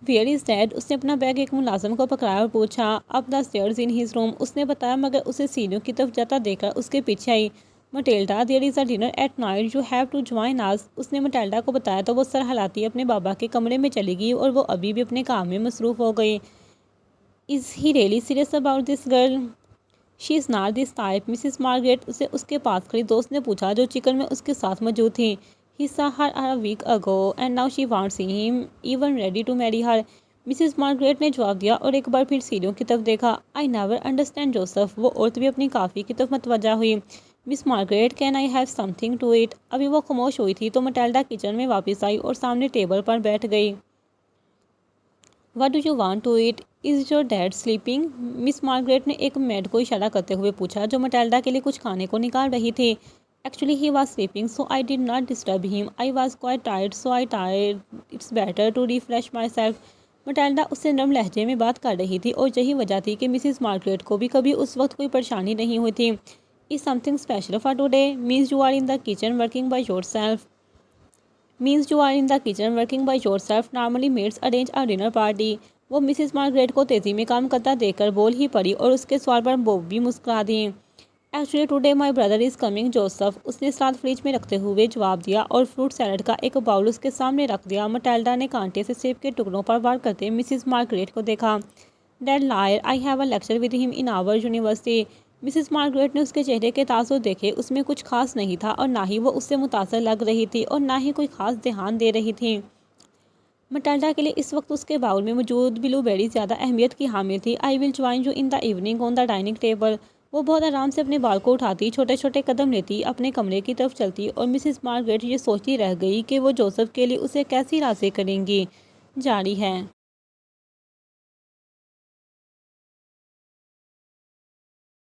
ویئر از ڈیڈ، اس نے اپنا بیگ ایک ملازم کو پکڑایا اور پوچھا۔ اپ دا اسٹیئرز ان ہز روم، اس نے بتایا مگر اسے سیڑھیوں کی طرف جاتا دیکھ کر اس کے پیچھے آئی۔ Matilda, there is a dinner at night, you have to join us, اس نے مٹیلڈا کو بتایا تو وہ سر ہلاتی اپنے بابا کے کمرے میں چلی گئی اور وہ ابھی بھی اپنے کام میں مصروف ہو گئی۔ Is he really serious about this girl? She is not this type, Mrs Margaret اسے اس کے پاس کھڑی دوست نے پوچھا جو چکن میں اس کے ساتھ موجود تھی۔ He saw her a week ago and now she wants him even ready to marry her, Mrs Margaret نے جواب دیا اور ایک بار پھر سیڑھیوں کی طرف دیکھا۔ آئی نیور انڈرسٹینڈ جوزف، وہ عورت بھی اپنی کافی کی طرف متوجہ ہوئی۔ Miss Margaret, can I have something to eat? ابھی وہ خاموش ہوئی تھی تو مٹیلڈا کچن میں واپس آئی اور سامنے ٹیبل پر بیٹھ گئی۔ What do you want to eat? Is your dad sleeping? Miss Margaret نے ایک میڈ کو اشارہ کرتے ہوئے پوچھا جو مٹیلڈا کے لیے کچھ کھانے کو نکال رہی تھی۔ Actually he was sleeping so I did not disturb him, I was quite tired so I tired it's better to refresh myself, Matilda اس سے نرم لہجے میں بات کر رہی تھی اور یہی وجہ تھی کہ مسز مارگریٹ کو بھی کبھی اس وقت کوئی پریشانی نہیں ہوئی تھی۔ Is something special for today? Means you are in the kitchen working by yourself. Normally maids arrange a dinner party. وہ مسز مارگریٹ کو تیزی میں کام کرتا دیکھ کر بول ہی پڑی اور اس کے سوال پر وہ بھی مسکرا دی۔ Actually today my brother is coming, Joseph. اس نے سلاد فریج میں رکھتے ہوئے جواب دیا اور فروٹ سیلڈ کا ایک باؤل اس کے سامنے رکھ دیا۔ مٹیلڈا نے کانٹے سے سیب کے ٹکڑوں پر وار کرتے مسز مارگریٹ کو دیکھا۔ That liar, I have a lecture with him in our university. Mrs Margaret نے اس کے چہرے کے تاثر دیکھے۔ اس میں کچھ خاص نہیں تھا اور نہ ہی وہ اس سے متاثر لگ رہی تھی اور نہ ہی کوئی خاص دھیان دے رہی تھی۔ مٹیلڈا کے لیے اس وقت اس کے باؤل میں موجود بلو بیری زیادہ اہمیت کی حامل تھی۔ I will join you in the evening on the dining table. وہ بہت آرام سے اپنے بال کو اٹھاتی، چھوٹے چھوٹے قدم لیتی، اپنے کمرے کی طرف چلتی اور مسز مارگریٹ یہ سوچتی رہ گئی کہ وہ جوزف کے لیے اسے کیسی راضی کریں گی۔ جاری ہے۔